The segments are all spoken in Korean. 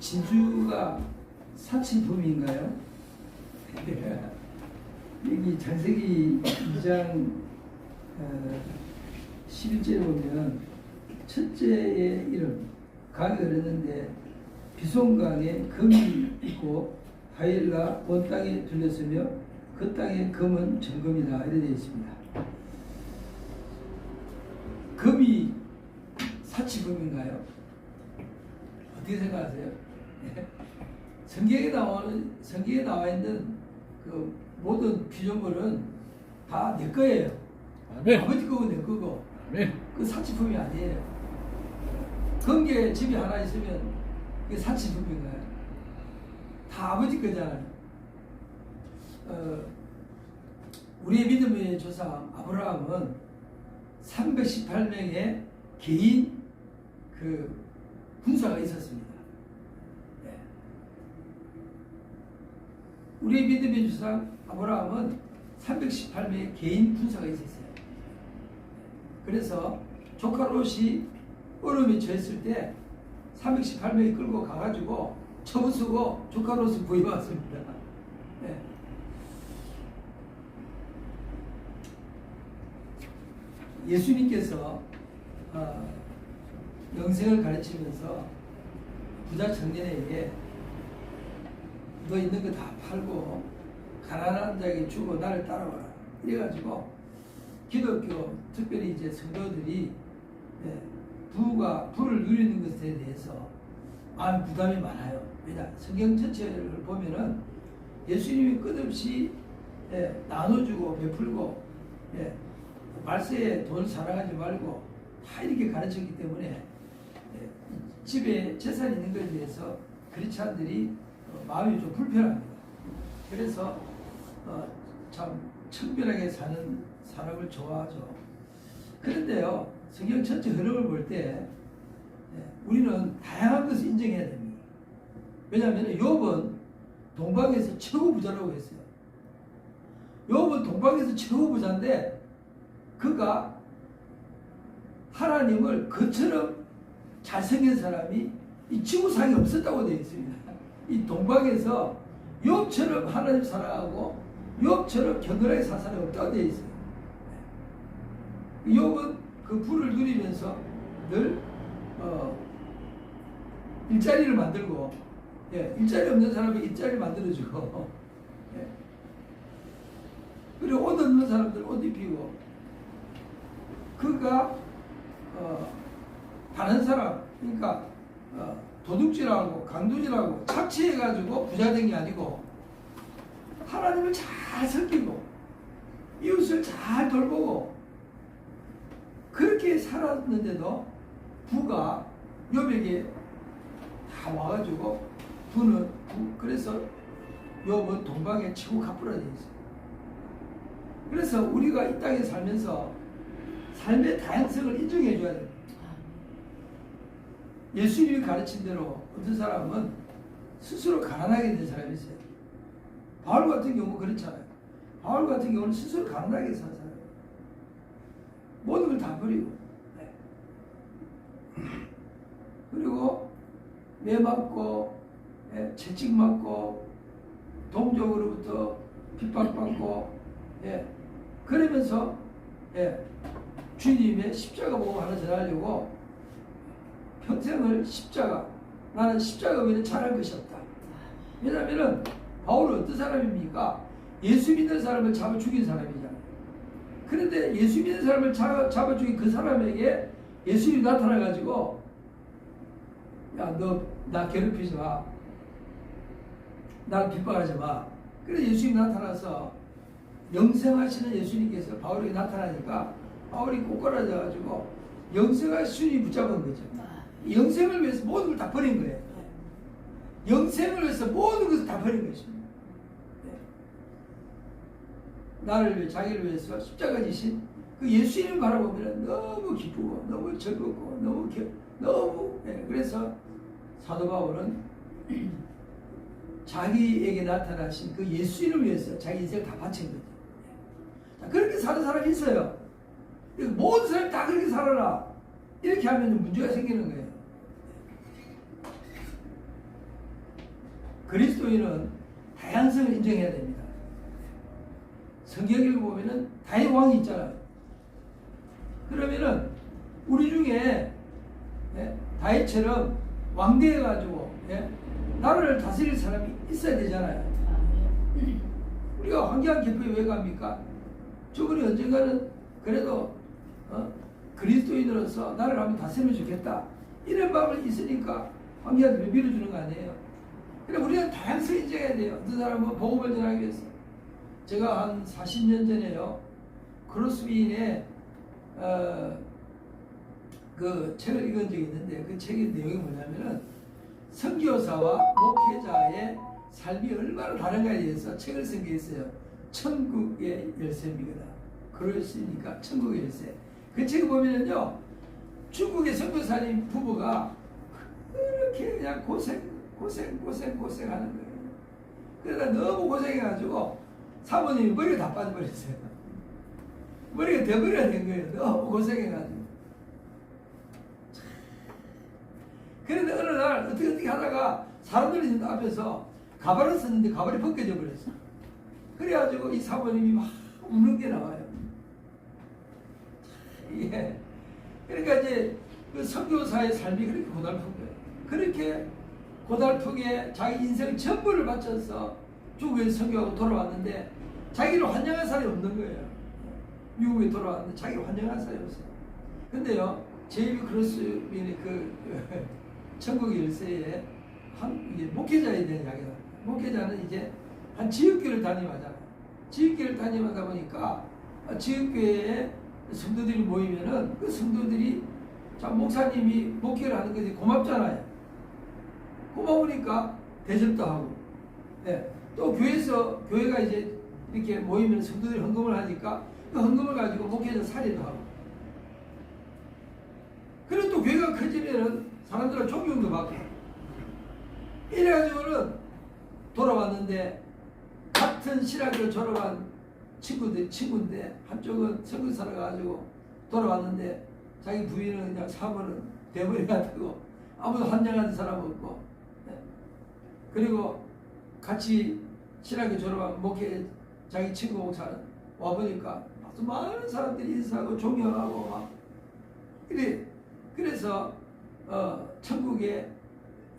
진주가 사치품인가요? 여기 창세기 2장 11절에 보면 첫째의 이름 강이 흐르는데 비송강에 금이 있고 하일가 온 땅에 들렸으며 그 땅의 금은 정금이다 이렇게 되어 있습니다. 금이 사치금인가요? 어떻게 생각하세요? 성경에 나와 있는 그 모든 피조물은 다 내 거예요. 아멘. 아버지 거고 내 거고. 아멘. 그 사치품이 아니에요. 금괴 집이 하나 있으면 그게 사치품인가요? 다 아버지 거잖아요. 우리의 믿음의 조상 아브라함은 318명의 개인 그 군사가 있었습니다. 네. 우리의 믿음의 조상 아브라함은 318명의 개인 군사가 있었어요. 그래서 조카 롯이 얼음에 처했을 때 318명이 끌고 가가지고 처분 쓰고 조카 롯을 구해왔습니다. 네. 예수님께서 영생을 가르치면서 부자 청년에게 너 있는 거 다 팔고 가난한 자에게 주고 나를 따라와라 이래가지고 기독교 특별히 이제 성도들이 부를 누리는 것에 대해서 마음 부담이 많아요. 왜냐 성경 전체를 보면은 예수님이 끝없이 나눠주고 베풀고 말세에 돈 사랑하지 말고 다 이렇게 가르쳤기 때문에 집에 재산이 있는 것에 대해서 크리스찬들이 마음이 좀 불편합니다. 그래서 참 청결하게 사는 사람을 좋아하죠. 그런데요 성경 전체 흐름을 볼 때 우리는 다양한 것을 인정해야 됩니다. 왜냐하면 욥은 동방에서 최고 부자라고 했어요. 욥은 동방에서 최고 부자인데 그가 하나님을 그처럼 잘생긴 사람이 이 지구상에 없었다고 되어 있습니다. 이 동방에서 욥처럼 하나님 사랑하고 욥처럼 견고하게 산 사람이 없다고 되어 있어요. 욥은 그 부를 누리면서 늘 일자리를 만들고 일자리 없는 사람이 일자리를 만들어주고 그리고 옷 없는 사람들 옷 입히고 그가 다른 사람 그러니까 도둑질하고 강도질하고 착취해가지고 부자된 게 아니고 하나님을 잘 섬기고 이웃을 잘 돌보고 그렇게 살았는데도 부가 욥에게 다 와가지고 그래서 욥은 동방의 최고 갑부라 되어 있어요. 그래서 우리가 이 땅에 살면서 삶의 다양성을 인정해 줘야 됩니다. 예수님이 가르친 대로 어떤 사람은 스스로 가난하게 된 사람이 있어요. 바울 같은 경우 그렇잖아요. 바울 같은 경우는 스스로 가난하게 산 사람이에요. 모든 걸 다 버리고 그리고 매맞고 채찍맞고 동족으로부터 핍박받고 그러면서 주님의 십자가 복음 하나 전하려고 평생을 나는 십자가 외에는 잘할 것이 없다. 왜냐하면 바울은 어떤 사람입니까? 예수 믿는 사람을 잡아 죽인 사람이잖아요. 그런데 예수 믿는 사람을 잡아 죽인 그 사람에게 예수님이 나타나가지고 야, 너 나 괴롭히지 마. 날 핍박하지 마. 그래서 예수님이 나타나서 영생하시는 예수님께서 바울에게 나타나니까 바울이 꼬꾸라져가지고 영생하신 주님이 붙잡은 거죠. 영생을 위해서 모든 걸 다 버린 거예요. 영생을 위해서 모든 것을 다 버린 것입니다. 나를 위해 자기를 위해서 십자가 지신 그 예수님을 바라보면 너무 기쁘고 너무 즐겁고 너무 그래서 사도 바울은 자기에게 나타나신 그 예수님을 위해서 자기 인생을 다 바친 거죠. 자, 그렇게 사는 사람이 있어요. 모든 사람이 다 그렇게 살아라. 이렇게 하면 문제가 생기는 거예요. 그리스도인은 다양성을 인정해야 됩니다. 성경을 보면은 다의 왕이 있잖아요. 그러면은 우리 중에 다윗처럼 왕대해가지고 나라를 다스릴 사람이 있어야 되잖아요. 우리가 황교안 개표에 왜 갑니까? 저분이 언젠가는 그래도 그리스도인으로서 나라를 한번 다스리면 좋겠다 이런 마음이 있으니까 황교안을 밀어주는 거 아니에요. 그래 우리는 다양성 인정해야 돼요. 어떤 사람은 복음을 전하기 위해서. 제가 한 40년 전에요 크로스비인의 그 책을 읽은 적이 있는데 그 책의 내용이 뭐냐면은 선교사와 목회자의 삶이 얼마나 다른가에 대해서 책을 쓴 게 있어요. 천국의 열쇠입니다. 그러시니까 천국의 열쇠. 그 책을 보면은요 중국의 선교사님 부부가 그렇게 그냥 고생하는 거예요. 그러다 너무 고생해가지고 사모님이 머리가 다 빠져버렸어요. 머리가 대머리가 된 거예요. 너무 고생해가지고. 그런데 어느 날 어떻게 하다가 사람들이 있는 앞에서 가발을 썼는데 가발이 벗겨져 버렸어. 그래가지고 이 사모님이 막 우는 게 나와요. 예. 그러니까 이제 그 선교사의 삶이 그렇게 고달픈 거예요. 그렇게 고달프게 자기 인생 전부를 바쳐서 중국에 선교하고 돌아왔는데 자기를 환영한 사람이 없는 거예요. 미국에 돌아왔는데 자기를 환영한 사람이 없어요. 근데요, 제이비 크로스빈의 그 천국의 열쇠에 이게 목회자에 대한 이야기가 나와요. 목회자는 이제 한 지역교회를 담임하잖아요. 지역교회를 담임하다 보니까 지역교회에 성도들이 모이면은 그 성도들이 자 목사님이 목회를 하는 것이 고맙잖아요. 고마우니까 대접도 하고, 또 교회가 이제 이렇게 모이면 성도들이 헌금을 하니까 그 헌금을 가지고 목회자 사례도 하고. 그리고 또 교회가 커지면은 사람들은 존경도 받고. 이래가지고는 돌아왔는데 같은 신학교 졸업한 친구인데 한쪽은 선교사를 가지고 돌아왔는데 자기 부인은 그냥 사모는 대머리가 되고 아무도 환영하는 사람 없고, 그리고 같이 신학교 졸업한 목회 자기 친구 목사는 와보니까 아주 많은 사람들이 인사하고 존경하고 막 그래서 천국의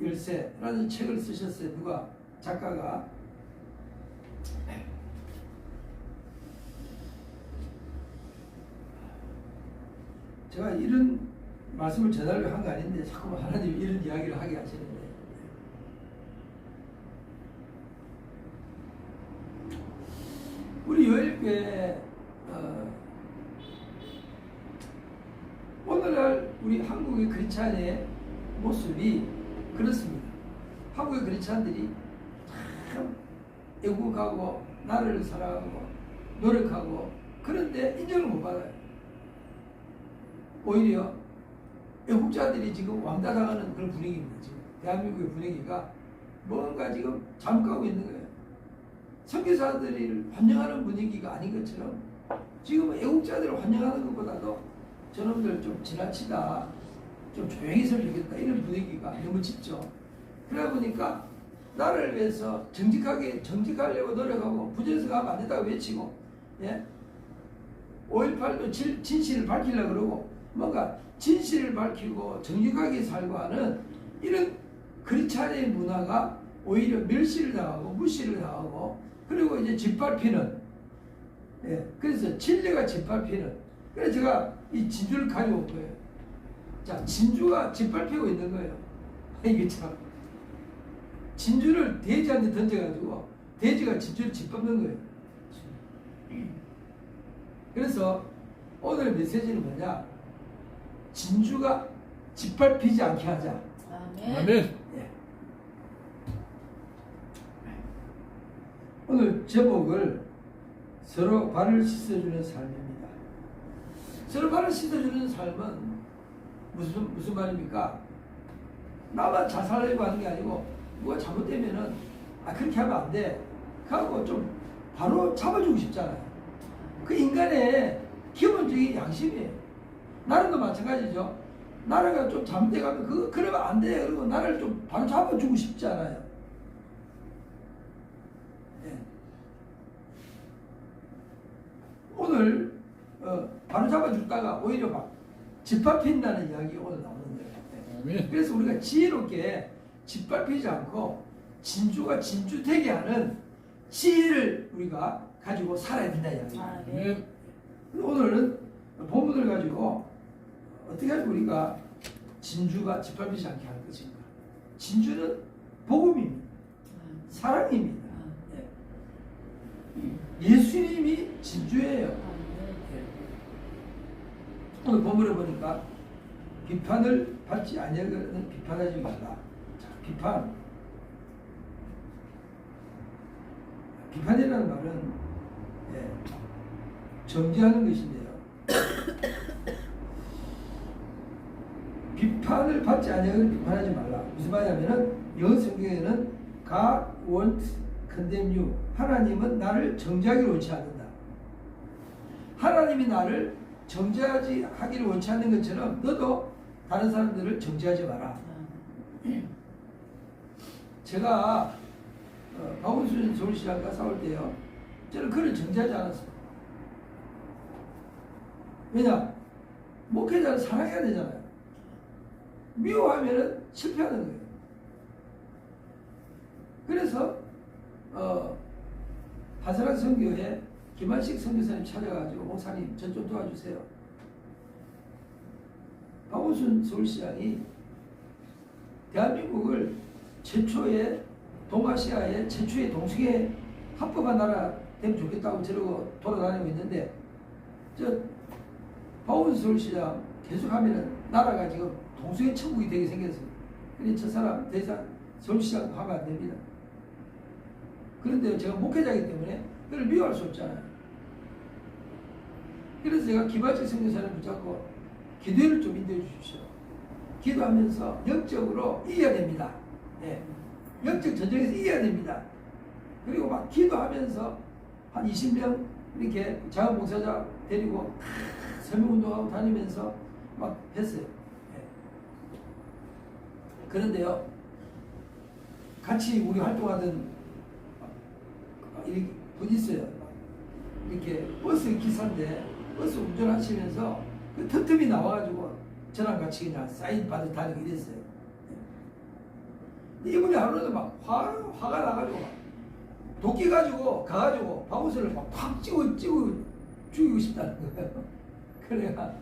열쇠라는 책을 쓰셨어요. 누가? 작가가. 제가 이런 말씀을 전하려고 한 거 아닌데 자꾸 하나님이 이런 이야기를 하게 하시는데, 우리 요엘교회 오늘날 우리 한국의 크리스찬의 모습이 그렇습니다. 한국의 크리스찬들이 참 애국하고 나라를 사랑하고 노력하고, 그런데 인정을 못 받아요. 오히려 애국자들이 지금 왕따당하는 그런 분위기입니다. 지금 대한민국의 분위기가 뭔가 지금 잠가고 있는 거예요. 선교사들을 환영하는 분위기가 아닌 것처럼 지금 애국자들을 환영하는 것보다도 저놈들 좀 지나치다, 좀 조용히 있으면 좋겠다, 이런 분위기가 너무 짙죠. 그러다 보니까 나라를 위해서 정직하려고 노력하고 부정선거하면 안 된다고 외치고, 5.18도 진실을 밝히려고 그러고 뭔가 진실을 밝히고 정직하게 살고 하는 이런 크리스찬의 문화가 오히려 멸시를 당하고 무시를 당하고, 그리고 이제 짓밟히는, 그래서 진리가 짓밟히는. 그래서 제가 이 진주를 가져온 거예요. 자, 진주가 짓밟히고 있는 거예요. 이게 참. 진주를 돼지한테 던져가지고 돼지가 진주를 짓밟는 거예요. 그래서 오늘 메시지는 뭐냐? 진주가 짓밟히지 않게 하자. 아멘. 오늘 제목을 서로 발을 씻어주는 삶입니다. 서로 발을 씻어주는 삶은 무슨 말입니까? 나만 잘 살려고 하는 게 아니고 누가 잘못되면은 그렇게 하면 안 돼. 그하고 좀 바로 잡아주고 싶잖아요. 그 인간의 기본적인 양심이에요. 나라도 마찬가지죠. 나라가 좀 잘못돼가면 그러면 안 돼. 그리고 나라를 좀 바로 잡아주고 싶지 않아요. 예. 오늘 바로 잡아주다가 오히려 막 짓밟힌다는 이야기가 오늘 나오는 거예요. 예. 그래서 우리가 지혜롭게 짓밟히지 않고 진주가 진주되게 하는 지혜를 우리가 가지고 살아야 된다 이야기입니다. 네. 오늘은 본문을 가지고 어떻게 하면 우리가 진주가 짓밟히지 않게 할 것인가. 진주는 복음입니다. 사랑입니다. 예수님이 진주예요. 오늘 본문을 보니까 비판을 받지 아니하거든 비판하지 말라. 자, 비판이라는 말은 정죄하는 것인데요. 비판을 받지 아니하거든 비판하지 말라. 무슨 말이냐면은 영어 성경에는 God won't condemn you. 하나님은 나를 정죄하기를 원치 않는다. 하나님이 나를 정죄하기를 원치 않는 것처럼 너도 다른 사람들을 정죄하지 마라. 제가 박원순 서울시장과 싸울 때요, 저는 그를 정죄하지 않았어요. 왜냐? 목회자를 사랑해야 되잖아요. 미워하면은 실패하는 거예요. 그래서 바사락 선교회 김한식 선교사님 찾아가지고 목사님 저 좀 도와주세요. 박원순 서울시장이 대한민국을 최초의 동아시아의 최초의 동성애 합법한 나라 되면 좋겠다고 저러고 돌아다니고 있는데 저 박원순 서울시장 계속하면은 나라가 지금 동성애 천국이 되게 생겼어요. 그런데 저 사람 더 이상 서울시장 하면 안 됩니다. 그런데 제가 목회자이기 때문에 그걸 미워할 수 없잖아요. 그래서 제가 김한식 선교사를 붙잡고 기도를 좀 인도해 주십시오. 기도하면서 영적으로 이겨야 됩니다. 네. 영적 전쟁에서 이겨야 됩니다. 그리고 막 기도하면서 한 20명 이렇게 자원봉사자 데리고 설명운동하고 다니면서 막 했어요. 네. 그런데요, 같이 우리 활동하던 이렇게 분 있어요. 이렇게 버스 기사인데 버스 운전하시면서 그 틈틈이 나와가지고 저랑 같이 그냥 사인 받아 다니고 이랬어요. 이분이 하루는 막 화가 나가지고 막 도끼 가지고 가가지고 박원순을 막 팍 찍어 죽이고 싶다는 거예요. 그래가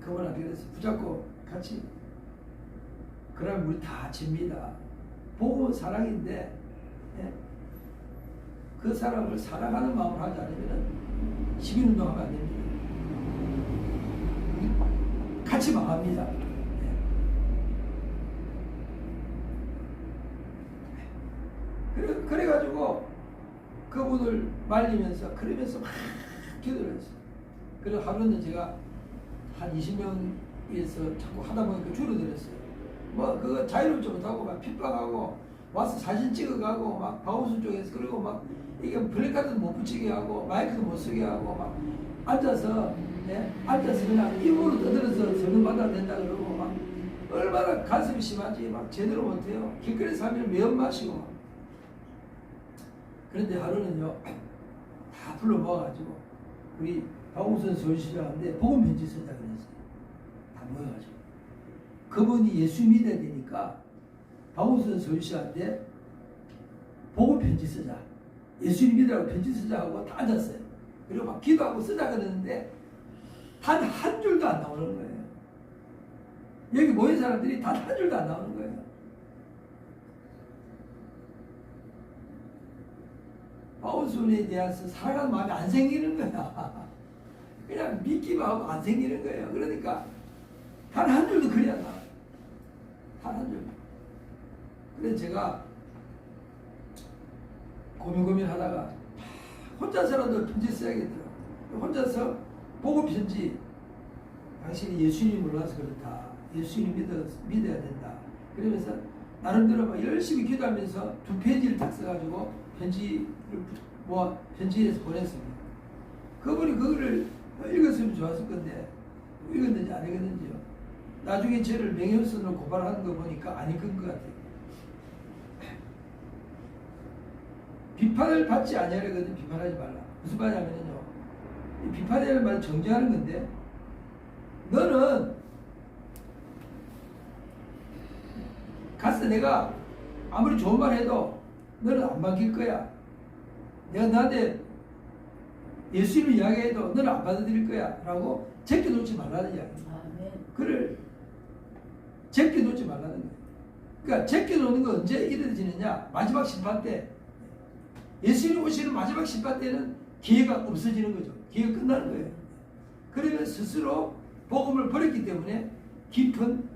그분한테 그래서 붙잡고 같이 그러면 우리 다 집니다. 복음은 사랑인데 그 사람을 사랑하는 마음으로 하지 않으면 시민운동하면 안 됩니다. 같이 망합니다. 그래가지고 그분을 말리면서 그러면서 막 기도를 했어요. 그래서 하루는 제가 한 20명에서 자꾸 하다 보니까 줄어들었어요. 뭐 그거 자유롭지 못하고 막 핍박하고 와서 사진 찍어가고 막 박원순 쪽에서 그리고 막 이게 블랙카드도 못 붙이게 하고 마이크도 못 쓰게 하고 막 앉아서 그냥 입으로 떠들어서 설명 받아야 된다 그러고 막 얼마나 가슴이 심하지 막 제대로 못해요. 길거리에서 하면 매연 마시고 막. 그런데 하루는요 다 불러 모아가지고 우리 박원순 서울시장한테 복음 편지 썼다 그랬어요. 다 모여가지고 그분이 예수 믿어야 되니까 박원순 서울시장한테 복음 편지 쓰자, 예수 믿으라고 편지 쓰자 하고 다 앉았어요. 그리고 막 기도하고 쓰자 그러는데 단 한 줄도 안 나오는 거예요. 여기 모인 사람들이 단 한 줄도 안 나오는 거예요. 박원순에 대해서 사랑하는 마음이 안 생기는 거야. 그냥 믿기만 하고 안 생기는 거예요. 그러니까 단 한 줄도 글이 안 나와요. 단 한 줄. 그래서 제가 고민하다가 혼자서라도 편지 써야겠더라고요. 혼자서 복음 편지, 당신이 예수님 몰라서 그렇다. 예수님 믿어야 된다. 그러면서 나름대로 막 열심히 기도하면서 2페이지를 딱 써가지고 편지에서 보냈습니다. 그분이 그거를 읽었으면 좋았을 건데 읽었는지 안 읽었는지요. 나중에 저를 명예훼손으로 고발하는 거 보니까 안 읽은 것 같아요. 비판을 받지 아니하려거든 비판하지 말라. 무슨 말이냐면요. 이 비판이라는 말은 정죄하는 건데 너는 가서 내가 아무리 좋은 말 해도 너는 안 맡길 거야. 내가 너한테 예수님을 이야기해도 너는 안 받아들일 거야 라고 제껴놓지 말라는 이야기입니다. 그를 제껴놓지 말라는 거예요. 그러니까 제껴놓는 건 언제 이루어지느냐? 마지막 심판 때. 예수님 오시는 마지막 심판 때는 기회가 없어지는 거죠. 기회가 끝나는 거예요. 그러면 스스로 복음을 버렸기 때문에 깊은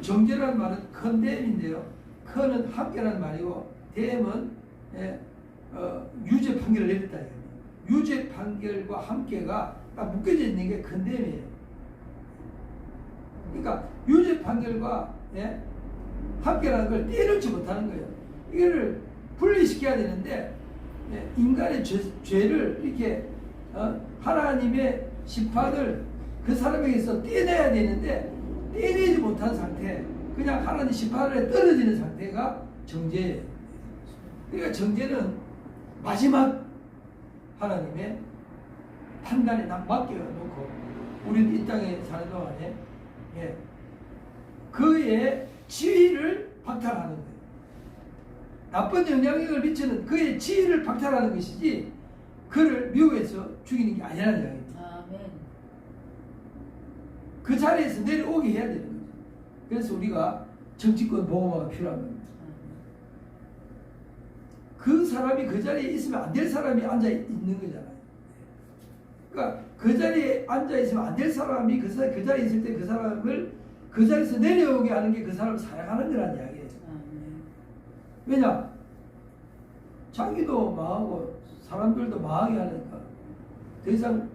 정죄라는 말은 컨뎀인데요. 컨은 함께라는 말이고 댐은 유죄 판결을 내렸다. 유죄 판결과 함께가 딱 묶여져 있는 게 컨뎀이에요. 그러니까 유죄 판결과 함께라는 걸 떼놓지 못하는 거예요. 이거를 분리시켜야 되는데 인간의 죄를 이렇게 하나님의 심판을 그 사람에게서 떼내야 되는데 떼내지 못한 상태, 그냥 하나님 심판에 떨어지는 상태가 정죄예요. 그러니까 정죄는 마지막 하나님의 판단에 맡겨놓고 우리는 이 땅에 사는 동안에 그의 지위를 박탈하는 거예요. 나쁜 영향력을 미치는 그의 지위를 박탈하는 것이지 그를 미혹해서 죽이는 게 아니라는 이야기입니다. 아멘. 그 자리에서 내려오게 해야 되는 거죠. 그래서 우리가 정치권 보호막이 필요한 겁니다. 그 사람이 그 자리에 있으면 안 될 사람이 앉아 있는 거잖아요. 그러니까 그 자리에 앉아 있으면 안 될 사람이 그 자리에 있을 때 그 사람을 그 자리에서 내려오게 하는 게 그 사람을 사랑하는 거라는 이야기예요. 왜냐? 자기도 망하고 사람들도 망하게 하니까 더 이상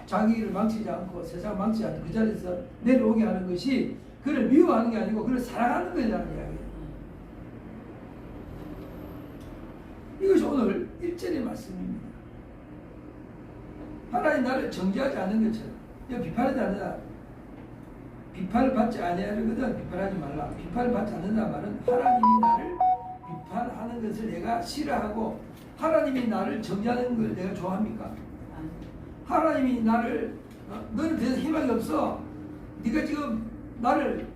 자기를 망치지 않고 세상 망치지 않고 그 자리에서 내려오게 하는 것이 그를 미워하는 게 아니고 그를 사랑하는 거라는 이야기예요. 이것이 오늘 1절의 말씀입니다. 하나님 나를 정죄하지 않는 것처럼 비판하지 않는다. 비판을 받지 아니하려거든 비판하지 말라. 비판을 받지 않는다 말은 하나님이 나를 비판하는 것을 내가 싫어하고 하나님이 나를 정죄하는 걸 내가 좋아합니까? 하나님이 나를 너는 더 이상 희망이 없어. 네가 지금 나를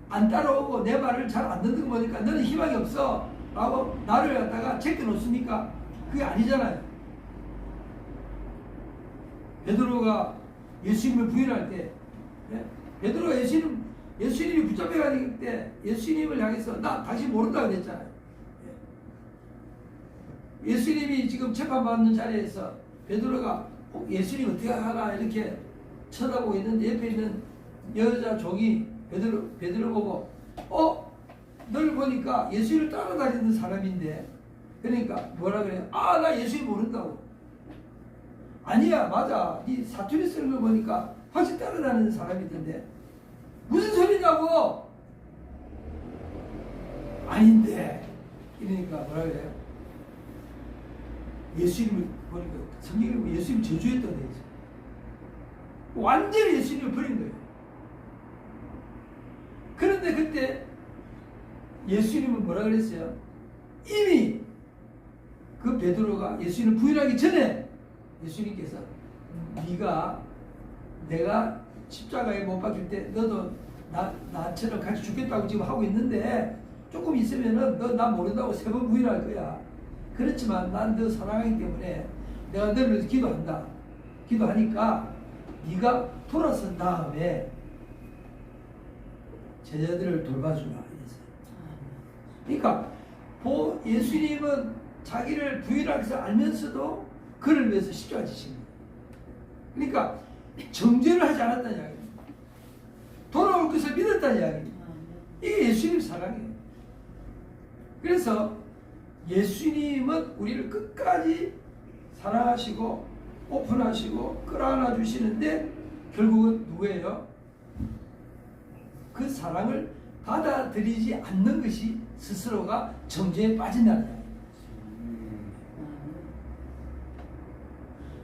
안 따라오고 내 말을 잘 안 듣는 거 보니까 너는 희망이 없어 라고 나를 갖다가 제껴놓습니까? 그게 아니잖아요. 베드로가 예수님을 부인할 때 베드로가 예수님이 붙잡혀가는 때 예수님을 향해서 나 당신 모른다 그랬잖아요. 예수님이 지금 재판받는 자리에서 베드로가 예수님 어떻게 하나 이렇게 쳐다보고 있는데 옆에 있는 여자 종이 베드로 보고 너를 보니까 예수님을 따라다니는 사람인데 그러니까 뭐라 그래요? 나 예수님 모른다고. 아니야 맞아. 네 사투리 쓰는 걸 보니까 확실히 따라다니는 사람이던데 무슨 소리냐고. 아닌데 이러니까 뭐라 그래요? 예수님을 보니까 성경에 보면 예수님을 저주했던 데죠. 완전히 예수님을 버린 거예요. 그런데 그때 예수님은 뭐라 그랬어요? 이미 그 베드로가 예수님을 부인하기 전에 예수님께서 네가 내가 십자가에 못 박힐 때 너도 나처럼 같이 죽겠다고 지금 하고 있는데 조금 있으면은 너 나 모른다고 3번 부인할 거야. 그렇지만 난 너 사랑하기 때문에 내가 너를 위해서 기도한다. 기도하니까 네가 돌아선 다음에 제자들을 돌봐주라. 그러니까 예수님은 자기를 부인하기 위해서 알면서도 그를 위해서 십자가 지신 거예요. 그러니까 정죄를 하지 않았다는 이야기입니다. 돌아올 것을 믿었다는 이야기입니다. 이게 예수님 사랑이에요. 그래서 예수님은 우리를 끝까지 사랑하시고 오픈하시고 끌어안아 주시는데 결국은 누구예요? 그 사랑을 받아들이지 않는 것이 스스로가 정죄에 빠진다는 거예요.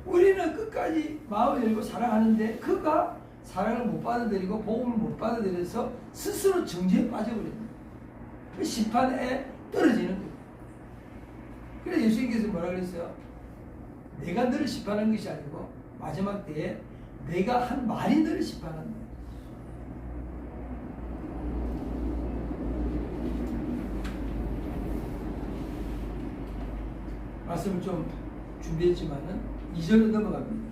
우리는 끝까지 마음을 열고 사랑하는데 그가 사랑을 못 받아들이고 복음을 못 받아들여서 스스로 정죄에 빠져버립니다. 그 심판에 떨어지는 거예요. 그래서 예수님께서 뭐라 그랬어요? 내가 너를 심판하는 것이 아니고 마지막 때에 내가 한 말이 너를 심판한다. 말씀을 좀 준비했지만은 2절로 넘어갑니다.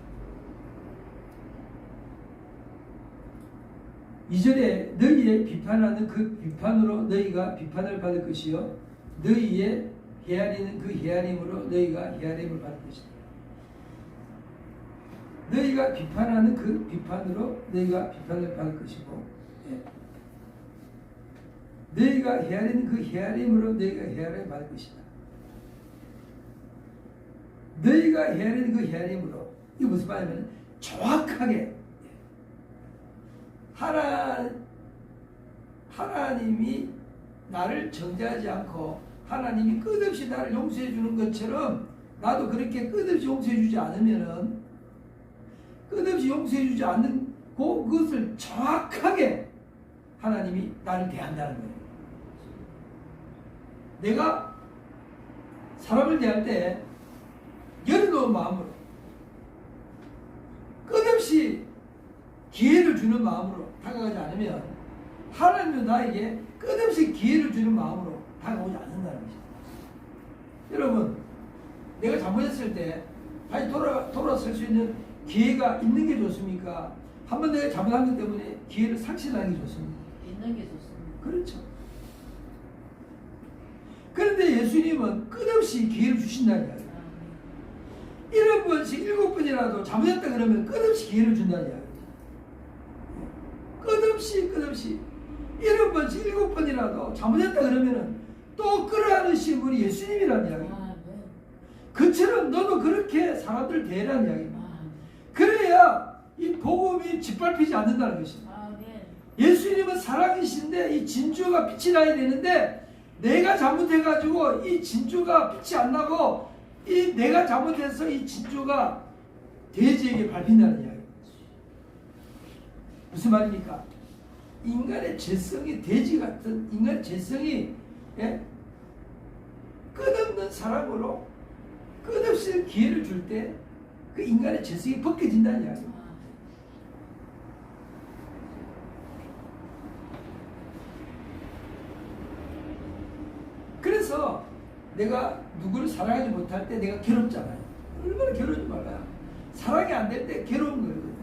2절에 너희의 비판하는 그 비판으로 너희가 비판을 받을 것이요 너희의 헤아리는 그 헤아림으로 너희가 헤아림을 받을 것이다. 너희가 비판하는 그 비판으로 너희가 비판을 받을 것이고 너희가 헤아리는 그 헤아림으로 너희가 헤아림을 받을 것이다. 너희가 헤아리는 그 헤아림으로 이게 무슨 말이냐면 정확하게 하나님이 나를 정죄하지 않고 하나님이 끝없이 나를 용서해 주는 것처럼 나도 그렇게 끝없이 용서해 주지 않으면은 끝없이 용서해 주지 않는 그것을 정확하게 하나님이 나를 대한다는 거예요. 내가 사람을 대할 때 열어놓은 마음으로 끝없이 기회를 주는 마음으로 다가가지 않으면 하나님은 나에게 끝없이 기회를 주는 마음으로 다가오지 않는다는 것입니다. 여러분, 내가 잘못했을 때 다시 돌아설 수 있는 기회가 있는 게 좋습니까? 한번 내가 잘못한 것 때문에 기회를 상실하는 게 좋습니까? 있는 게 좋습니다. 그렇죠. 그런데 예수님은 끝없이 기회를 주신다는 이야기예요. 7번씩 7번이라도 잘못했다 그러면 끝없이 기회를 준다는 이야기예요. 끝없이 7번씩 7번이라도 잘못했다 그러면 또 끌어안으신 분이 예수님이라는 이야기예요. 그처럼 너도 그렇게 사람들 대하라는 이야기입니다. 그래야 이 복음이 짓밟히지 않는다는 것입니다. 예수님은 사랑이신데 이 진주가 빛이 나야 되는데 내가 잘못해가지고 이 진주가 빛이 안 나고 이 내가 잘못해서 이 진주가 돼지에게 밟힌다는 이야기. 무슨 말입니까? 인간의 죄성이 돼지 같은 인간의 죄성이 끝없는 사랑으로 끝없이 기회를 줄 때 그 인간의 죄성이 벗겨진다는 이야기입니다. 그래서 내가 누구를 사랑하지 못할 때 내가 괴롭잖아요. 얼마나 괴로운지 몰라요. 사랑이 안 될 때 괴로운 거거든요.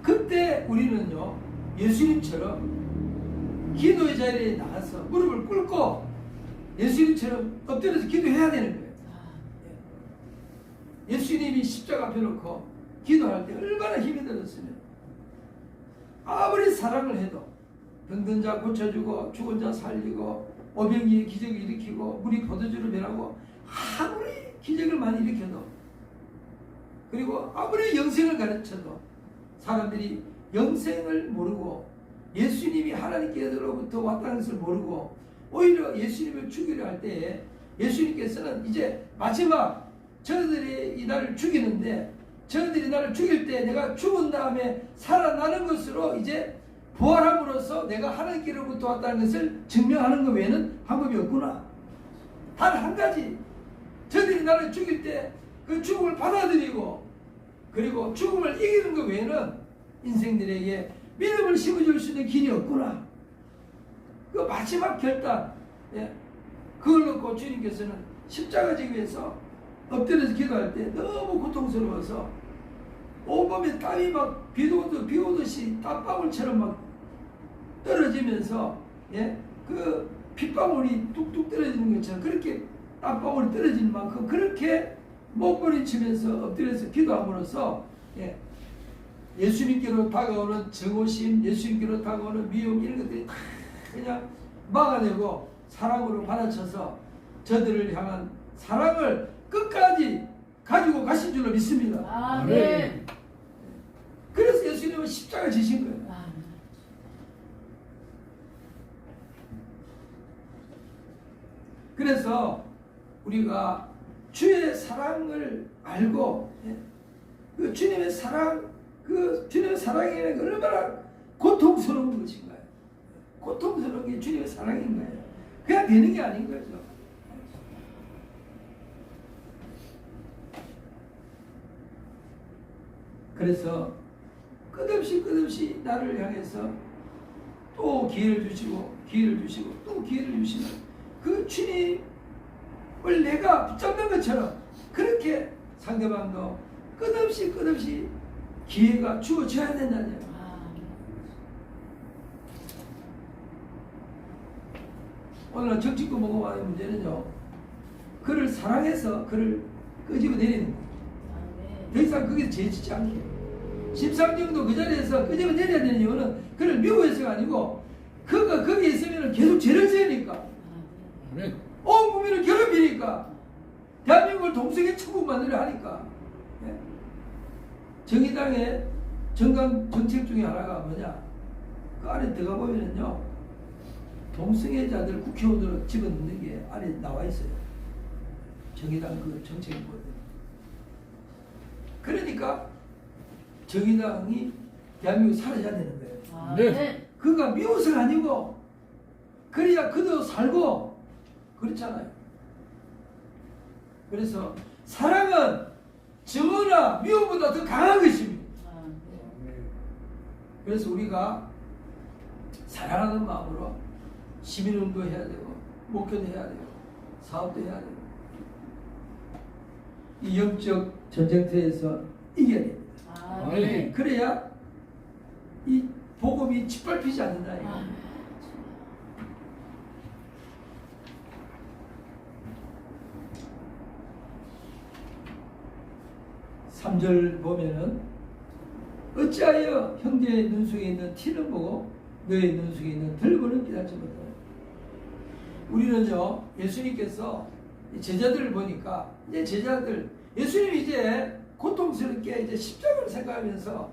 그때 우리는요, 예수님처럼 기도의 자리에 나가서 무릎을 꿇고 예수님처럼 엎드려서 기도해야 되는 거예요. 예수님이 십자가 앞에 놓고 기도할 때 얼마나 힘이 들었으면 아무리 사랑을 해도 병든 자 고쳐주고 죽은 자 살리고 오병이의 기적을 일으키고 물이 포도주로 변하고 아무리 기적을 많이 일으켜도 그리고 아무리 영생을 가르쳐도 사람들이 영생을 모르고 예수님이 하나님께로부터 왔다는 것을 모르고 오히려 예수님을 죽이려 할 때에 예수님께서는 이제 마지막 저들이 나를 죽이는데 저들이 나를 죽일 때 내가 죽은 다음에 살아나는 것으로 이제 부활함으로써 내가 하나님께로부터 왔다는 것을 증명하는 것 외에는 방법이 없구나. 단 한 가지, 저들이 나를 죽일 때 그 죽음을 받아들이고 그리고 죽음을 이기는 것 외에는 인생들에게 믿음을 심어줄 수 있는 길이 없구나. 그 마지막 결단, 그걸 놓고 주님께서는 십자가 지기 위해서 엎드려서 기도할 때 너무 고통스러워서 온몸에 땀이 막 비 오듯이 땀방울처럼 막 떨어지면서 그 핏방울이 뚝뚝 떨어지는 것처럼 그렇게 땀방울이 떨어지는 만큼 그렇게 몸부림치면서 엎드려서 기도함으로써 예수님께로 다가오는 정오심, 예수님께로 다가오는 미움 이런 것들이 다 그냥 막아내고 사랑으로 받아쳐서 저들을 향한 사랑을 끝까지 가지고 가신 줄로 믿습니다. 아멘. 그래서 예수님은 십자가 지신 거예요. 그래서 우리가 주의 사랑을 알고 그 주님의 사랑, 그 주님의 사랑이 얼마나 고통스러운 것인가요? 고통스러운 게 주님의 사랑인 거예요. 그냥 되는 게 아닌 거죠. 그래서 끝없이 나를 향해서 또 기회를 주시고 또 기회를 주시는 그 주님을 내가 붙잡는 것처럼 그렇게 상대방도 끝없이 기회가 주어져야 된다는 거예요. 오늘 정치권 보고와의 문제는요, 그를 사랑해서 그를 끄집어 내리는 거예요. 더 이상 거기서 재짓지 않게. 심상정도 그 자리에서 끄집어 내려야 되는 이유는 그를 미워해서가 아니고 그가 거기에 있으면 계속 죄를 지으니까, 온 국민을 괴롭히니까, 대한민국을 동성애 천국 만들려 하니까. 예? 정의당의 정강 정책 중에 하나가 뭐냐, 그 안에 들어가 보면은요, 동성애자들 국회의원으로 집어넣는 게 안에 나와 있어요. 정의당 그 정책이 뭐든. 그러니까 정의당이 대한민국이 사라져야 되는 거예요. 네. 그가 미워서가 아니고 그래야 그도 살고 그렇잖아요. 그래서 사랑은 정의나 미움보다 더 강한 것입니다. 그래서 우리가 사랑하는 마음으로 시민운동 해야 되고 목표도 해야 되고 사업도 해야 되고 이 영적 전쟁터에서 이겨야 됩니다. 네. 그래야 이 복음이 짓밟히지 않는다. 3절 보면은 어찌하여 형제의 눈 속에 있는 티는 보고 너의 눈 속에 있는 덜보는 깨닫지 못하냐. 우리는요, 예수님께서 제자들을 보니까 이제 제자들, 예수님이 이제 고통스럽게 이제 십자가를 생각하면서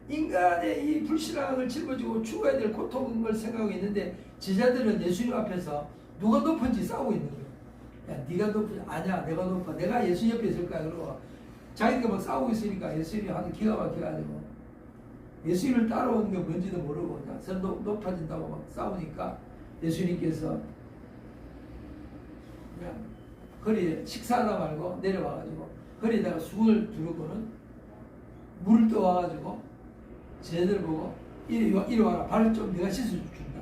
인간의 이 불신앙을 짊어지고 죽어야 될 고통을 생각하고 있는데, 제자들은 예수님 앞에서 누가 높은지 싸우고 있는 거예요. 야, 네가 높은지. 아니야, 내가 높아. 내가 예수님 옆에 있을 거야. 그러고 자기가 막 싸우고 있으니까 예수님이 아주 기가 막혀가지고 예수님을 따라오는 게 뭔지도 모르고 그냥 서로 높아진다고 막 싸우니까 예수님께서 그냥 허리에 식사하다 말고 내려와가지고 허리에다가 수건을 두르고는 물을 떠와가지고 쟤들 보고 이리 와라. 발을 좀 내가 씻어준다.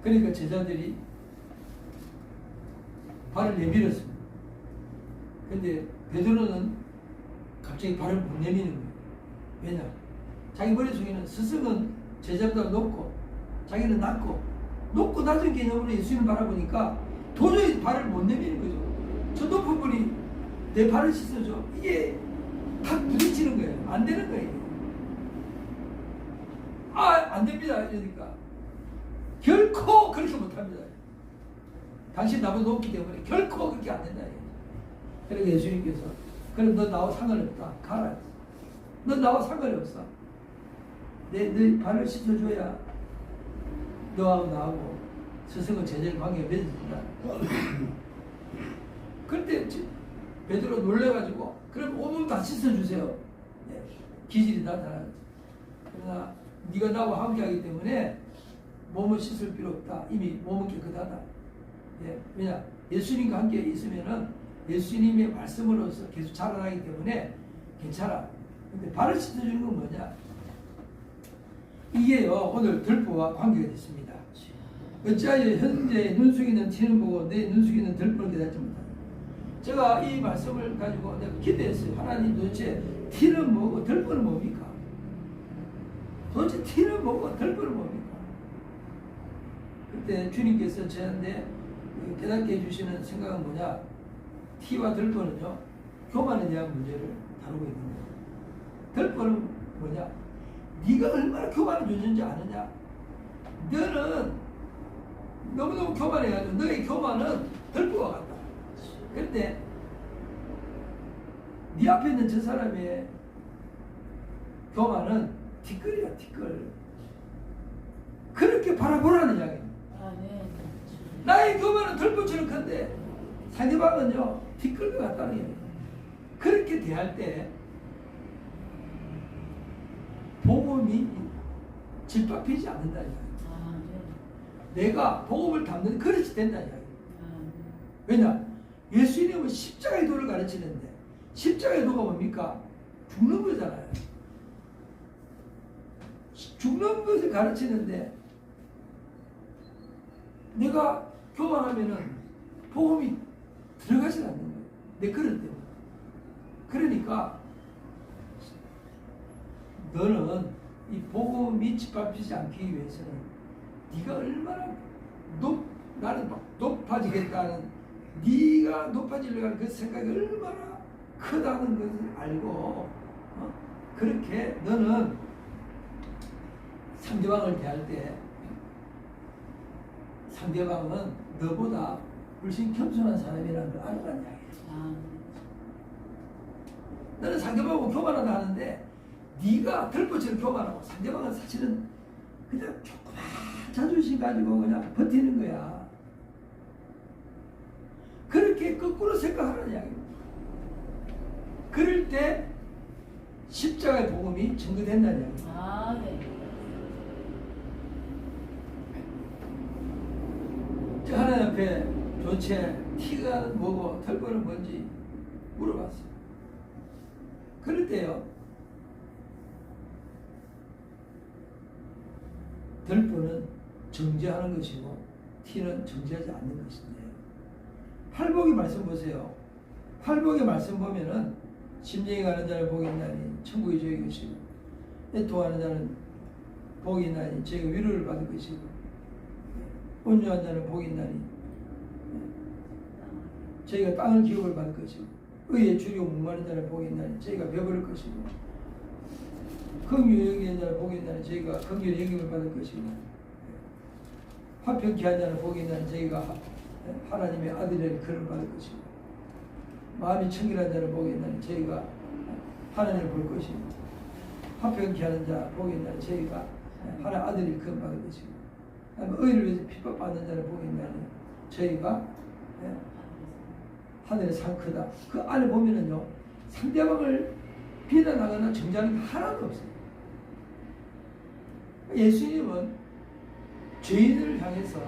그러니까 제자들이 발을 내밀었습니다. 근데 베드로는 갑자기 발을 못 내미는 거예요. 왜냐? 자기 머릿속에는 스승은 제자보다 높고 자기는 높고 낮은 개념으로 예수님을 바라보니까 도저히 발을 못 내미는 거죠. 저 높은 분이 내 발을 씻어줘. 이게 탁 부딪히는 거예요. 안 되는 거예요. 안 됩니다. 이러니까 결코 그렇게 못합니다. 당신 나보다 높기 때문에 결코 그렇게 안 된다. 그러니까 예수님께서 그럼 너 나와 상관없다. 가라. 너 나와 상관이 없어. 내 발을 씻어줘야 너하고 나하고 스승은 제자의 관계가 맺어진다. 그때 베드로 놀래가지고 그럼 온몸 다 씻어주세요. 네. 기질이 나타나지. 그러나 네가 나와 함께하기 때문에 몸을 씻을 필요 없다. 이미 몸은 깨끗하다. 예. 왜냐? 예수님과 함께 있으면은 예수님의 말씀으로서 계속 자라나기 때문에 괜찮아. 근데 발을 씻어주는 건 뭐냐? 이게요, 오늘 들보와 관계가 됐습니다. 어찌하여 현재 눈 속에 있는 티는 보고 내 눈 속에 있는 들보를 깨닫지 못하냐. 제가 이 말씀을 가지고 내가 기도했어요. 하나님, 도대체 티는 뭐고 들보는 뭡니까? 도대체 티는 뭐고 들보는 뭡니까? 그때 주님께서 저한테 깨닫게 해주시는 생각은 뭐냐? 티와 들보는요, 교만에 대한 문제를 다루고 있는 거예요. 들보는 뭐냐? 네가 얼마나 교만을 주는지 아느냐? 너는 너무너무 교만해가지고 너의 교만은 들보와 같다. 그런데 네 앞에 있는 저 사람의 교만은 티끌이야, 티끌. 그렇게 바라보라는 이야기입니다. 나의 교만은 들보처럼 큰데 상대방은요 티끌과 같다는 얘기예요. 그렇게 대할 때 복음이 짓밟히지 않는다 이야기. 아, 네. 내가 복음을 담는 그릇이 된다 이야기. 아, 네. 왜냐? 예수님은 십자가의 도를 가르치는데 십자가의 도가 뭡니까? 죽는 거잖아요. 죽는 것을 가르치는데 내가 교만하면은 복음이 들어가지 않는 거예요. 내 그릇 때문에. 그러니까 너는 이 복음이 짓밟히지 않기 위해서는 네가 얼마나 나는 막 높아지겠다는 네가 높아지려고 하는 그 생각이 얼마나 크다는 것을 알고 그렇게 너는 상대방을 대할 때 상대방은 너보다 훨씬 겸손한 사람이라는 걸 알아라는 이야기예요. 아, 너는 상대방하고 교만하다 하는데 네가 들보처럼 교만하고 상대방은 사실은 그냥 조그만 자존심 가지고 그냥 버티는 거야. 그렇게 거꾸로 생각하라는 이야기입니다. 그럴 때 십자가의 복음이 증거된다는 이야기입니다. 아, 네. 저 하나님 앞에 도대체 티가 뭐고 털보는 뭔지 물어봤어요. 그럴 때요, 덜보는 정죄하는 것이고 티는 정죄하지 않는 것인데, 팔복의 말씀 보세요. 팔복의 말씀 보면은 심령이 가는 자를 복이 있나니 천국이 저희 것이고, 애통하는 자는 복이 있나니 저희가 위로를 받을 것이고, 온유한 자는 복이 있나니 저희가 땅을 기업을 받을 것이고, 의에 줄이고 목마른 자는 복이 있나니 저희가 배부를 것이고, 긍휼히 여기는 자는 복이 있나니 저희가 긍휼히 여김을 받을 것이고, 화평케 한 자는 복이 있나니 저희가 하나님의 아들의 그를 받을 것이고, 마음이 청결한 자는 복이 있나니 저희가 하나님을 볼 것이고, 화평케 하는 자 복이 있나니 저희가 하나님 아들의 그를 받을 것이고, 의를 위해서 핍박받는 자는 복이 있나니 저희가 하늘의 상 크다. 그 안에 보면은요, 상대방을 비난하거나 정죄하는 게 하나도 없어요. 예수님은 죄인을 향해서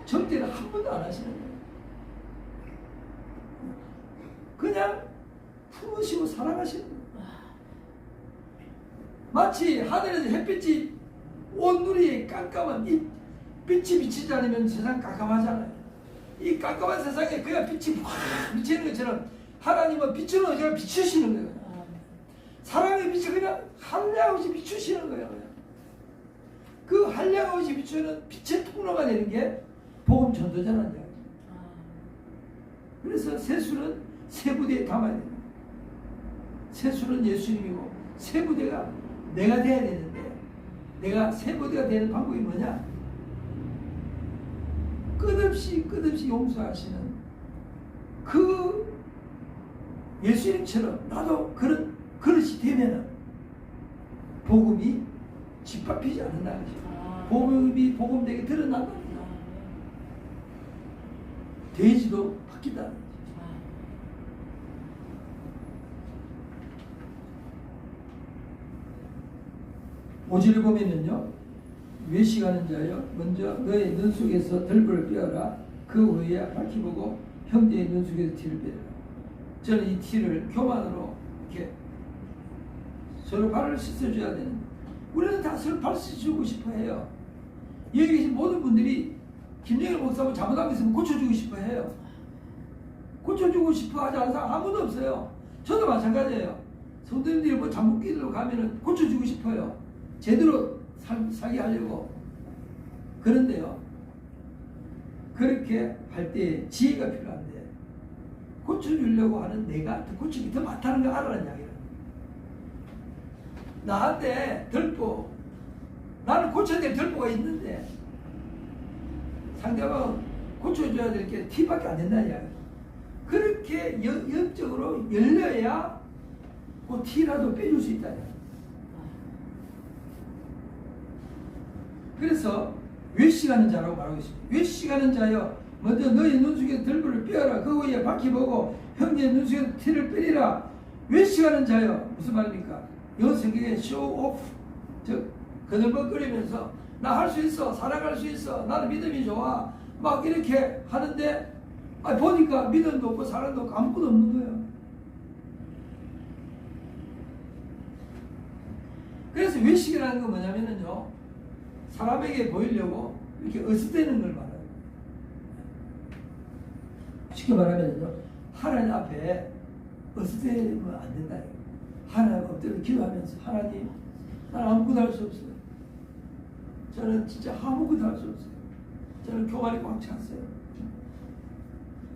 정죄를 한 번도 안 하시는 거예요. 그냥 품으시고 사랑하시는 거예요. 마치 하늘에서 햇빛이 온 누리에 깜깜한 이 빛이 비치지 않으면 세상 깜깜하잖아요. 이 깜깜한 세상에 그냥 빛이 확 비치는 것처럼 하나님은 빛으로 그냥 비추시는 거예요. 사랑의 빛이 그냥 한량없이 비추시는 거예요. 그 한량없이 비추는 빛의 통로가 되는 게 복음 전도자라는 이야기예요. 그래서 세수는 세 부대에 담아야 됩니다. 세수는 예수님이고 세 부대가 내가 돼야 되는데, 내가 세 부대가 되는 방법이 뭐냐? 끝없이 용서하시는 그 예수님처럼 나도 그런 그릇이 되면은 복음이 짓밟히지 않는다는 거죠. 복음이 복음되게 드러난다는 거죠. 돼지도 바뀐다는 거죠. 오지를 보면은요, 외식하는 자여, 먼저 너의 눈 속에서 덜보를 빼어라. 그 후에 밝히보고 형제의 눈 속에서 티를 빼라. 저는 이 티를 교만으로 이렇게 서로 발을 씻어줘야 되는데, 우리는 다 서로 발 씻어주고 싶어 해요. 여기 계신 모든 분들이 김영일 목사님 잘못한 게 있으면 고쳐주고 싶어 해요. 고쳐주고 싶어 하지 않는 사람 아무도 없어요. 저도 마찬가지예요. 성도님들이 뭐 잠복기들로 가면은 고쳐주고 싶어요. 제대로 살게 하려고. 그런데요, 그렇게 할 때 지혜가 필요한데, 고쳐주려고 하는 내가 고치기 더 많다는 걸 알아라는 이야기예요. 나한테 덜보, 나는 고쳐야 될 덜보가 있는데 상대방은 고쳐줘야 될 게 티밖에 안 된다는 이야기예요. 그렇게 영적으로 열려야 그 티라도 빼줄 수 있다는 이야기예요. 그래서 외식하는 자라고 말하고 있습니다. 외식하는 자여, 먼저 너희 눈 속에 덜보를 빼어라. 그 후에 바퀴보고 형제의 눈 속에 티를 빼리라. 외식하는 자여, 무슨 말입니까? 영어 성경에 show off 즉 거들먹거리면서 나 할 수 있어, 살아갈 수 있어, 나는 믿음이 좋아, 막 이렇게 하는데 보니까 믿음도 없고 사랑도 없고 아무것도 없는 거예요. 그래서 외식이라는 건 뭐냐면요, 사람에게 보이려고 이렇게 어슷대는 걸 말해요. 쉽게 말하면요, 하나님 앞에 어슷대면 안 된다. 하나님 엎드려 기도하면서 하나님, 나는 아무것도 할 수 없어요. 저는 진짜 아무것도 할 수 없어요. 저는 교만이 꽉 찼어요.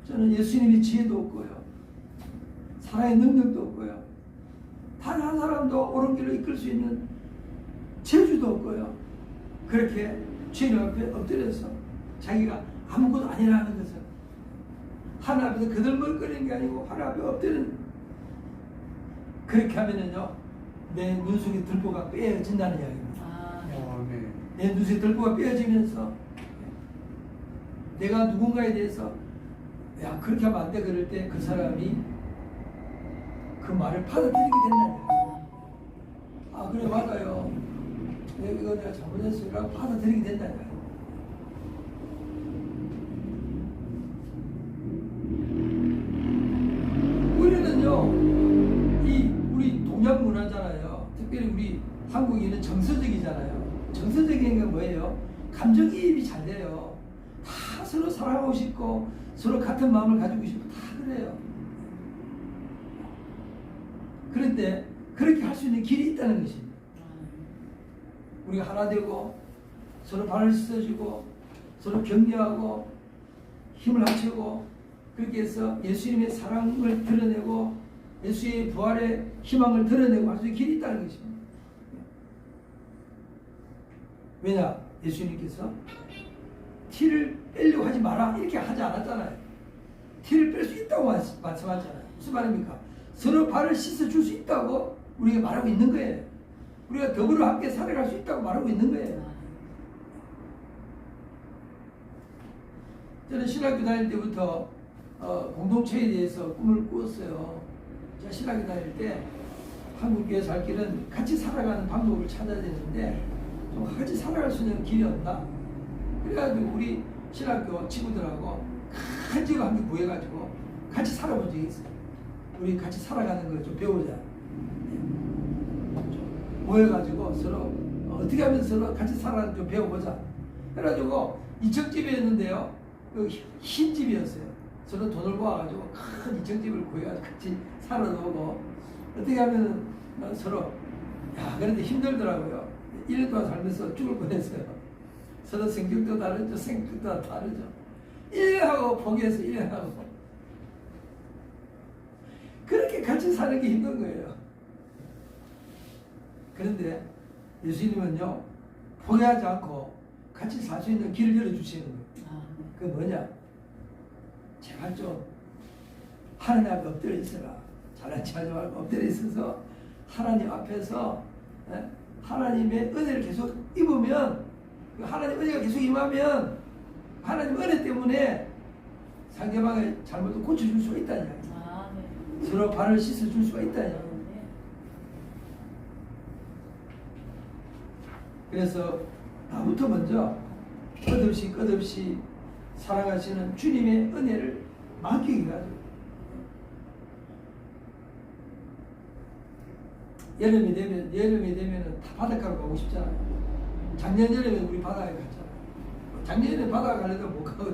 저는 예수님의 지혜도 없고요, 사랑의 능력도 없고요, 단 한 사람도 옳은 길로 이끌 수 있는 재주도 없고요. 그렇게 주님 앞에 엎드려서 자기가 아무것도 아니라는 것을, 하나님 앞에서 그들머리거리는 게 아니고 하나님 앞에 엎드리는, 그렇게 하면은요 내 눈속에 들보가 빼어진다는 이야기입니다. 네. 내 눈속에 들보가 빼어지면서 내가 누군가에 대해서 야 그렇게 하면 안 돼 그럴 때 그 사람이 그 말을 받아들이게 된다는 거예요. 아 그래 맞아요, 이거 내가 잘못했어요 라고 받아들이게 된다는 거예요. 우리는요 우리 동양 문화잖아요. 특별히 우리 한국인은 정서적이잖아요. 정서적인 건 뭐예요? 감정이입이 잘 돼요. 다 서로 사랑하고 싶고 서로 같은 마음을 가지고 싶고 다 그래요. 그런데 그렇게 할 수 있는 길이 있다는 것입니다. 우리가 하나 되고 서로 발을 씻어주고 서로 격려하고 힘을 합치고 그렇게 해서 예수님의 사랑을 드러내고 예수의 부활의 희망을 드러내고 할 수 있는 길이 있다는 것입니다. 왜냐? 예수님께서 티를 빼려고 하지 마라 이렇게 하지 않았잖아요. 티를 뺄 수 있다고 말씀하잖아요. 무슨 말입니까? 서로 발을 씻어줄 수 있다고 우리가 말하고 있는 거예요. 우리가 더불어 함께 살아갈 수 있다고 말하고 있는 거예요. 저는 신학교 다닐 때부터 공동체에 대해서 꿈을 꾸었어요. 제가 신학교 다닐 때 한국교회 살 길은 같이 살아가는 방법을 찾아야 되는데 좀 같이 살아갈 수 있는 길이 없나? 그래가지고 우리 신학교 친구들하고 큰 집을 한 개 구해가지고 같이 살아본 적이 있어요. 우리 같이 살아가는 걸 좀 배우자. 모여가지고 서로 어떻게 하면 서로 같이 살아가는 좀 배워보자. 그래가지고 2층 집이었는데요, 흰 집이었어요. 서로 돈을 모아가지고 큰 2층 집을 구해가지고 같이 살아보고 어떻게 하면 서로 그런데 힘들더라고요. 1년 동안 살면서 죽을 뻔했어요. 서로 성격도 다르죠, 생각도 다르죠. 1년하고 포기해서 1년하고 그렇게 같이 사는 게 힘든 거예요. 그런데 예수님은요 포기하지 않고 같이 살 수 있는 길을 열어주시는 거예요. 그게 뭐냐? 제발 좀 하나님 앞에 엎드려 있어라. 잘난 척하지 말고 엎드려 있어서 하나님 앞에서 하나님의 은혜를 계속 입으면, 하나님 은혜가 계속 임하면 하나님 은혜 때문에 상대방의 잘못을 고쳐줄 수가 있다는 이야기예요. 서로 발을 씻어줄 수가 있다는 이야기예요. 그래서 나부터 먼저 끝없이 사랑하시는 주님의 은혜를 만끽해 가지고 여름이 되면 다 바닷가로 가고 싶잖아요. 작년 여름에 우리 바다에 갔잖아요. 작년에 바다 가려다 못 가고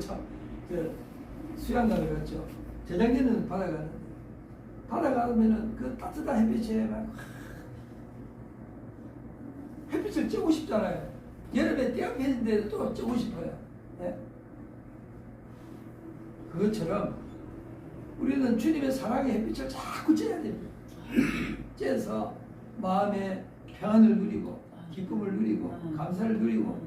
수영장을 갔죠. 재작년에는 바다 갔는데 바다 가면은 그 따뜻한 햇빛에 막 햇빛을 쬐고 싶잖아요. 여름에 떼어펴진데 또 쬐고 싶어요. 네? 그것처럼 우리는 주님의 사랑의 햇빛을 자꾸 쬐야 됩니다. 쬐서 마음의 평안을 누리고 기쁨을 누리고 감사를 누리고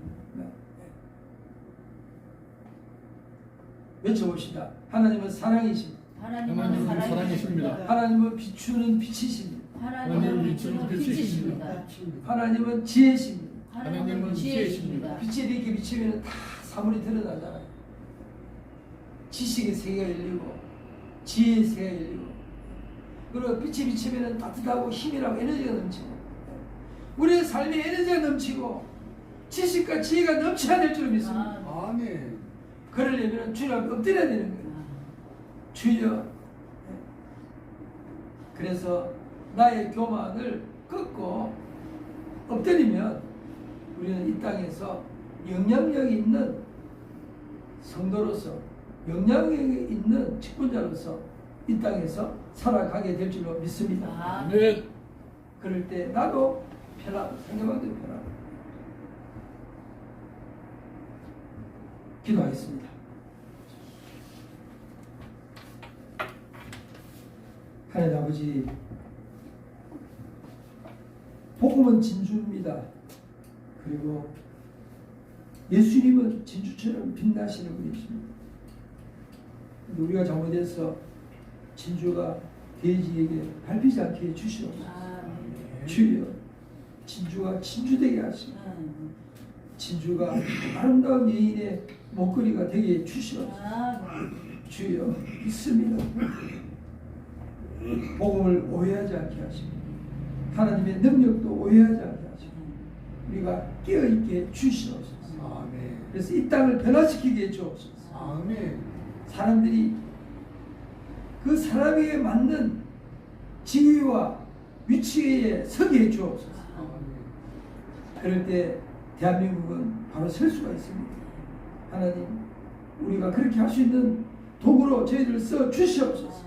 외쳐봅시다. 하나님은 사랑이십니다. 하나님은 사랑이십니다. 하나님은 비추는 빛이십니다. 하나님은 비추는 빛이십니다. 하나님은 지혜십니다. 하나님은 지혜십니다. 빛이 이렇게 비치면 다 사물이 드러나잖아요. 지식의 세계가 열리고 지혜의 세계가 열리고, 그리고 빛이 비치면 따뜻하고 힘이라고 에너지가 넘치고, 우리의 삶에 에너지가 넘치고 지식과 지혜가 넘쳐야 될 줄 믿습니다. 아멘. 그러려면 주님 앞에 엎드려야 되는 거예요. 주여. 그래서 나의 교만을 꺾고 엎드리면 우리는 이 땅에서 영향력이 있는 성도로서, 영향력이 있는 직분자로서 이 땅에서 살아가게 될 줄로 믿습니다. 아멘. 그럴 때 나도 편하고 상대방도 편하고. 기도하겠습니다. 하나님 아버지, 복음은 진주입니다. 그리고 예수님은 진주처럼 빛나시는 분이십니다. 우리가 잘못해서 진주가 돼지에게 밟히지 않게 해주시옵소서. 주여, 진주가 진주되게 하시고 진주가 아름다운 여인의 목걸이가 되게 해주시옵소서. 주여, 믿습니다. 복음을 오해하지 않게 하시고 하나님의 능력도 오해하지 않게 하시고 우리가 깨어있게 주시옵소서. 아멘. 그래서 이 땅을 변화시키게 해주옵소서. 아멘. 사람들이 그 사람에게 맞는 지위와 위치에 서게 해주옵소서. 그럴 때 대한민국은 바로 설 수가 있습니다. 하나님, 우리가 그렇게 할 수 있는 도구로 저희들을 써 주시옵소서.